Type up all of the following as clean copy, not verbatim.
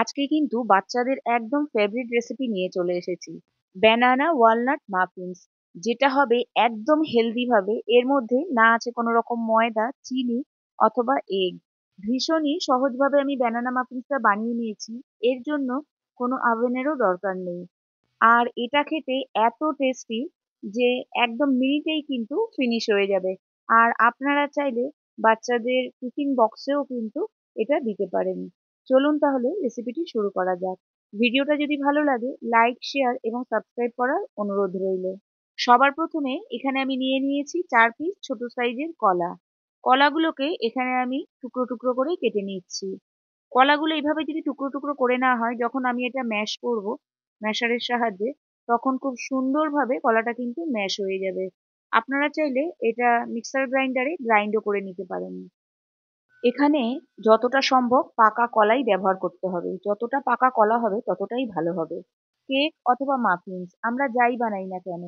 আজকে কিন্তু বাচ্চাদের একদম ফেভারিট রেসিপি নিয়ে চলে এসেছি। ব্যানানা ওয়ালনাট মাফিনস, যেটা হবে একদম হেলদি ভাবে। এর মধ্যে না আছে কোনো রকম ময়দা, চিনি অথবা এগ। ভীষণই সহজভাবে আমি ব্যানানা মাফিনসটা বানিয়ে নিয়েছি। এর জন্য কোনো ওভেনেরও দরকার নেই। আর এটা খেতে এত টেস্টি যে একদম মিনিটেই কিন্তু ফিনিশ হয়ে যাবে। আর আপনারা চাইলে বাচ্চাদের টিফিন বক্সেও কিন্তু এটা দিতে পারেন। চলুন তাহলে রেসিপিটি শুরু করা যাক। ভিডিওটা যদি ভালো লাগে লাইক, শেয়ার এবং সাবস্ক্রাইব করার অনুরোধ রইল। সবার প্রথমে এখানে আমি নিয়ে নিয়েছি 4 পিস ছোট সাইজের কলা। কলাগুলোকে এখানে আমি টুকরো টুকরো করে কেটে নিচ্ছি। কলাগুলো এইভাবে যদি টুকরো টুকরো করে নেওয়া হয়, যখন আমি এটা ম্যাশ করব ম্যাশারের সাহায্যে, তখন খুব সুন্দরভাবে কলাটা কিন্তু ম্যাশ হয়ে যাবে। আপনারা চাইলে এটা মিক্সার গ্রাইন্ডারে গ্রাইন্ডও করে নিতে পারেন। এখানে যতটা সম্ভব পাকা কলাই ব্যবহার করতে হবে। যতটা পাকা কলা হবে ততটাই ভালো হবে। কেক অথবা মাফিনস আমরা যাই বানাই না কেন,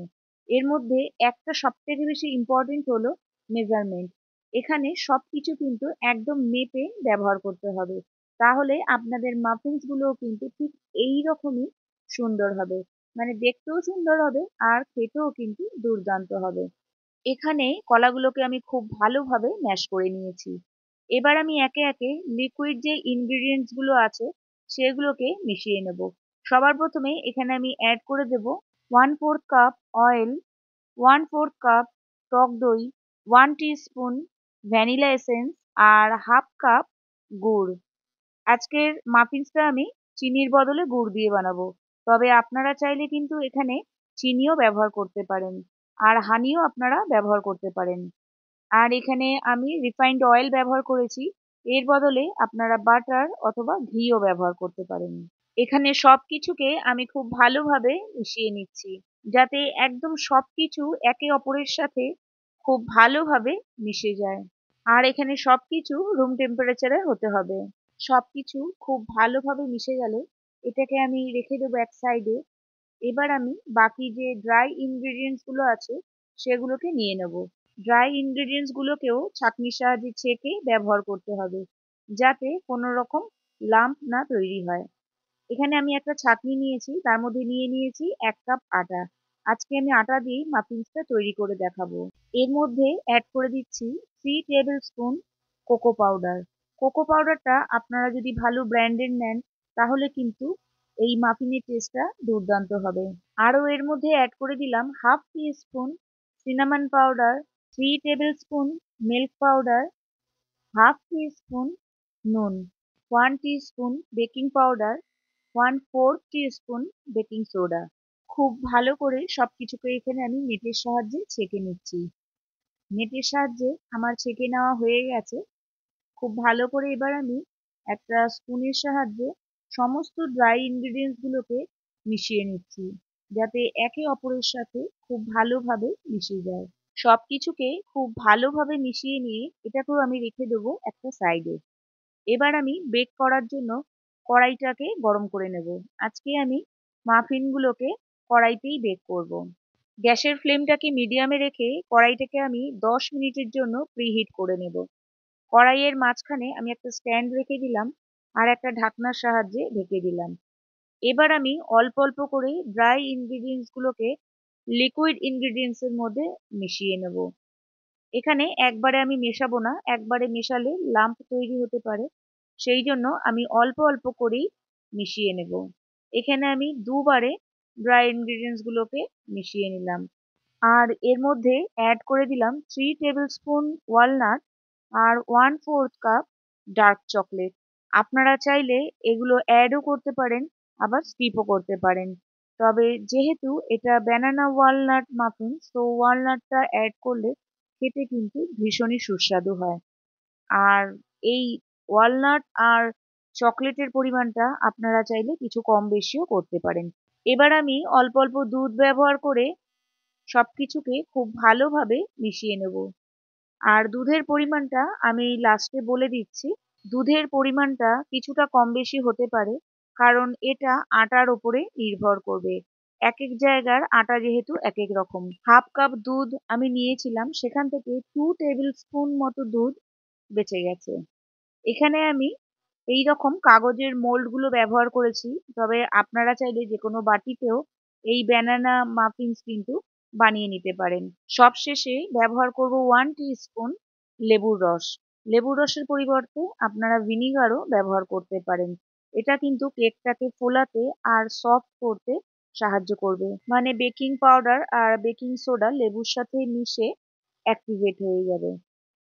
এর মধ্যে একটা সবথেকে বেশি ইম্পর্টেন্ট হলো মেজারমেন্ট। এখানে সবকিছু কিন্তু একদম মেপে ব্যবহার করতে হবে। তাহলে আপনাদের মাফিনস গুলোও কিন্তু ঠিক এই রকমই সুন্দর হবে। মানে দেখতেও সুন্দর হবে আর খেতেও কিন্তু দুর্দান্ত হবে। এখানে কলাগুলোকে আমি খুব ভালোভাবে ম্যাশ করে নিয়েছি। এবার আমি একে একে লিকুইড যে ইনগ্রিডিয়েন্টস গুলো আছে সেগুলোকে মিশিয়ে নেব। সবার প্রথমে এখানে আমি অ্যাড করে দেব 1/4 কাপ অয়েল, 1/4 কাপ টক দই, 1 টিস্পুন ভ্যানিলা এসেন্স আর হাফ কাপ গুড়। আজকের মাফিন্সটা আমি চিনির বদলে গুড় দিয়ে বানাবো। তবে আপনারা চাইলে কিন্তু এখানে চিনিও ব্যবহার করতে পারেন। আর হানিও আপনারা ব্যবহার করতে পারেন। আর এখানে আমি রিফাইন্ড অয়েল ব্যবহার করেছি। এর বদলে আপনারা বাটার অথবা ঘিও ব্যবহার করতে পারেন। এখানে সবকিছুকে আমি খুব ভালোভাবে মিশিয়ে নিচ্ছি, যাতে একদম সবকিছু একে অপরের সাথে খুব ভালোভাবে মিশে যায়। আর এখানে সবকিছু রুম টেম্পারেচারে হতে হবে। সবকিছু খুব ভালোভাবে মিশে গেলে এটাকে আমি রেখে দেবো এক সাইডে। এবার আমি বাকি যে ড্রাই ইনগ্রেডিয়েন্টস গুলো আছে সেগুলোকে নিয়ে নেব। ড্রাই ইনগ্রেডিয়েন্টস গুলোকেও ছাঁকনির সাহায্যে ছেঁকে ব্যবহার করতে হবে, যাতে কোনো রকম লাম্প না তৈরি হয়। এখানে আমি একটা ছাঁকনি নিয়েছি, তার মধ্যে নিয়ে নিয়েছি 1 কাপ আটা। আজকে আমি আটা দিয়ে মাফিন্সটা তৈরি করে দেখাবো। এর মধ্যে অ্যাড করে দিচ্ছি 3 table spoon cocoa powder. Cocoa পাউডারটা আপনারা যদি ভালো ব্র্যান্ডের নেন তাহলে কিন্তু এই মাফিনের টেস্টটা দুর্দান্ত হবে। আরও এর মধ্যে অ্যাড করে দিলাম half teaspoon cinnamon powder, 3 tablespoon milk powder, half teaspoon নুন, 1 teaspoon baking powder, 1/4 teaspoon baking soda. খুব ভালো করে সবকিছুকে এখানে আমি নেটের সাহায্যে ছেঁকে নিচ্ছি। নেটের সাহায্যে আমার ছেঁকে নেওয়া হয়ে গেছে। খুব ভালো করে এবার আমি একটা স্পুনের সাহায্যে সমস্ত ড্রাই ইনগ্রিডিয়েন্টস গুলোকে মিশিয়ে নিচ্ছি, যাতে একে অপরের সাথে খুব ভালোভাবে মিশে যায়। সবকিছুকে খুব ভালোভাবে মিশিয়ে নিয়ে এটাকেও আমি রেখে দেবো একটা সাইডে। এবার আমি বেক করার জন্য কড়াইটাকে গরম করে নেব। আজকে আমি মাফিনগুলোকে কড়াইতেই বেক করব। গ্যাসের ফ্লেমটাকে মিডিয়ামে রেখে কড়াইটাকে আমি 10 মিনিটের জন্য প্রিহিট করে নেব। কড়াইয়ের মাঝখানে আমি একটা স্ট্যান্ড রেখে দিলাম আর একটা ঢাকনার সাহায্যে ঢেকে দিলাম। এবার আমি অল্প অল্প করে ড্রাই ইনগ্রিডিয়েন্টস গুলোকে লিকুইড ইনগ্রিডিয়েন্টস এর মধ্যে মিশিয়ে নেব। এখানে একবারে আমি মেশাবো না, একবারে মেশালে লাম্প তৈরি হতে পারে। সেই জন্য আমি অল্প অল্প করেই মিশিয়ে নেব। এখানে আমি দুবারে ড্রাই ইনগ্রিডিয়েন্টস গুলোকে মিশিয়ে নিলাম। আর এর মধ্যে অ্যাড করে দিলাম 3 টেবিল স্পুন ওয়ালনাট আর 1/4 কাপ ডার্ক চকলেট। আপনারা চাইলে এগুলো অ্যাডও করতে পারেন, আবার স্কিপও করতে পারেন। তবে যেহেতু এটা ব্যানানা ওয়ালনাট মাফিন, তো ওয়ালনাটটা অ্যাড করলে খেতে কিন্তু ভীষণই সুস্বাদু হয়। আর এই ওয়ালনাট আর চকলেটের পরিমাণটা আপনারা চাইলে কিছু কম বেশিও করতে পারেন। এবার আমি অল্প অল্প দুধ ব্যবহার করে সবকিছুকে খুব ভালোভাবে মিশিয়ে নেব। আর দুধের পরিমাণটা আমি লাস্টে বলে দিচ্ছি। দুধের পরিমাণটা কিছুটা কম বেশি হতে পারে, কারণ এটা আটার ওপরে নির্ভর করবে। এক এক জায়গার আটা যেহেতু এক এক রকম। হাফ কাপ দুধ আমি নিয়েছিলাম, সেখান থেকে 2 টেবিল স্পুন মতো দুধ বেঁচে গেছে। এখানে আমি এই রকম কাগজের মোল্ড গুলো ব্যবহার করেছি, তবে আপনারা চাইলে যে কোনো বাটিতেও এই ব্যানানা মাফিনস কিন্তু বানিয়ে নিতে পারেন। সবশেষে ব্যবহার করব 1 টিস্পুন লেবুর রস। লেবুর রসের পরিবর্তে আপনারা ভিনিগারও ব্যবহার করতে পারেন। এটা কিন্তু কেকটাকে ফোলাতে আর সফট করতে সাহায্য করবে। মানে বেকিং পাউডার আর বেকিং সোডা লেবুর সাথে মিশে অ্যাক্টিভেট হয়ে যাবে।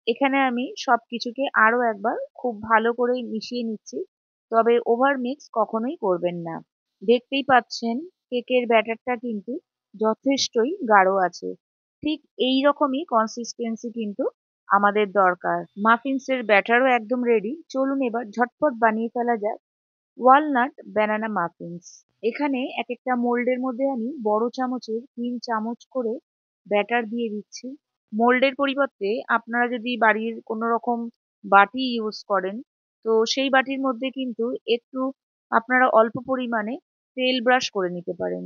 এখানে আমি সবকিছুকে আরো একবার খুব ভালো করে মিশিয়ে নিচ্ছি, তবে ওভার মিক্স কখনোই করবেন না। দেখতেই পাচ্ছেন কেকের ব্যাটারটা কিন্তু যথেষ্টই গাঢ় আছে। ঠিক এই রকমই কনসিস্টেন্সি কিন্তু আমাদের দরকার। মাফিনসের ব্যাটারও একদম রেডি। চলুন এবার ঝটপট বানিয়ে ফেলা যাক ওয়ালনাট ব্যানানা মাফিনস। এখানে এক একটা মোল্ডের মধ্যে আমি বড় চামচের 3 চামচ করে ব্যাটার দিয়ে দিচ্ছি। মোল্ডের পরিবর্তে আপনারা যদি বাড়ির কোনো রকম বাটি ইউজ করেন, তো সেই বাটির মধ্যে কিন্তু একটু আপনারা অল্প পরিমাণে তেল ব্রাশ করে নিতে পারেন।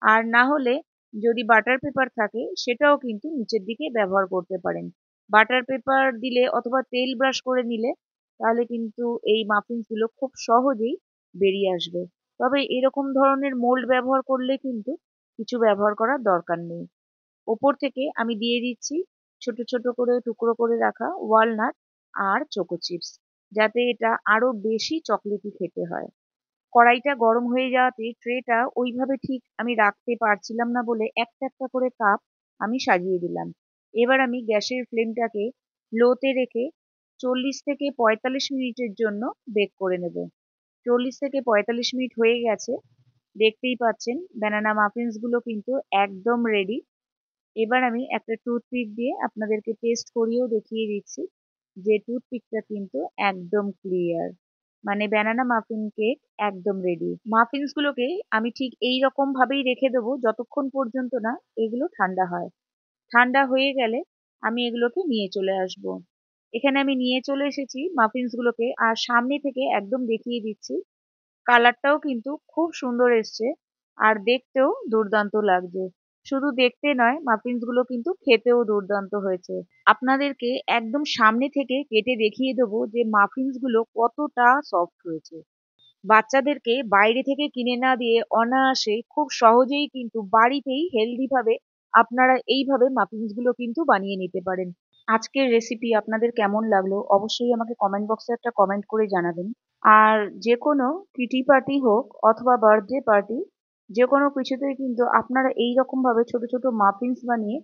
আর না হলে যদি বাটার পেপার থাকে সেটাও কিন্তু নিচের দিকে ব্যবহার করতে পারেন। বাটার পেপার দিলে অথবা তেল ব্রাশ করে নিলে তাহলে কিন্তু এই মাফিনস গুলো খুব সহজেই বেরিয়ে আসবে। তবে এরকম ধরনের মোল্ড ব্যবহার করলে কিন্তু কিছু ব্যবহার করার দরকার নেই। ওপর থেকে আমি দিয়ে দিচ্ছি ছোট ছোট করে টুকরো করে রাখা ওয়ালনাট আর চোকো চিপস, যাতে এটা আরো বেশি চকলেটি খেতে হয়। কড়াইটা গরম হয়ে যাওয়াতে ট্রেটা ওইভাবে ঠিক আমি রাখতে পারছিলাম না বলে একটা একটা করে কাপ আমি সাজিয়ে দিলাম। এবার আমি গ্যাসের ফ্লেমটাকে লোতে রেখে 40 থেকে 45 মিনিটের জন্য বেক করে নেব। 40 থেকে 45 মিনিট হয়ে গেছে। দেখতেই পাচ্ছেন ব্যানানা মাফিনস গুলো কিন্তু একদম রেডি। এবার আমি একটা টুথপিক দিয়ে আপনাদেরকে টেস্ট করিয়েও দেখিয়ে দিচ্ছি যে টুথপিকটা কিন্তু একদম ক্লিয়ার। মানে ব্যানানা মাফিন কেক একদম রেডি। মাফিনস গুলোকে আমি ঠিক এই রকম ভাবেই রেখে দেবো যতক্ষণ পর্যন্ত না এগুলো ঠান্ডা হয়। ঠান্ডা হয়ে গেলে আমি এগুলোকে নিয়ে চলে আসব। এখানে আমি নিয়ে চলে এসেছি মাফিনস গুলোকে, আর সামনে থেকে একদম দেখিয়ে দিচ্ছি। কালারটাও কিন্তু খুব সুন্দর এসছে আর দেখতেও দুর্দান্ত লাগছে। শুধু দেখতে নয়, মাফিনস গুলো কিন্তু খেতেও দুর্দান্ত হয়েছে। আপনাদেরকে একদম সামনে থেকে কেটে দেখিয়ে দেবো যে মাফিনস গুলো কতটা সফট হয়েছে। বাচ্চাদেরকে বাইরে থেকে কিনে না দিয়ে অনায়াসে খুব সহজেই কিন্তু বাড়িতেই হেলদি ভাবে আপনারা এইভাবে মাফিনস গুলো কিন্তু বানিয়ে নিতে পারেন। আজকের রেসিপি আপনাদের কেমন লাগলো অবশ্যই আমাকে কমেন্ট বক্সে একটা কমেন্ট করে জানাবেন। আর যে কোনো কিটি পার্টি হোক অথবা বার্থডে পার্টি, যে কোনো কিছুতেই কিন্তু আপনারা এই রকম ভাবে ছোট ছোট মাফিনস বানিয়ে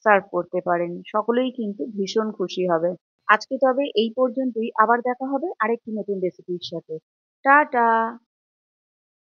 সার্ভ করতে পারেন। সকলেই কিন্তু ভীষণ খুশি হবে। আজকে তবে এই পর্যন্তই। আবার দেখা হবে আরেকটি নতুন রেসিপির সাথে। টাটা।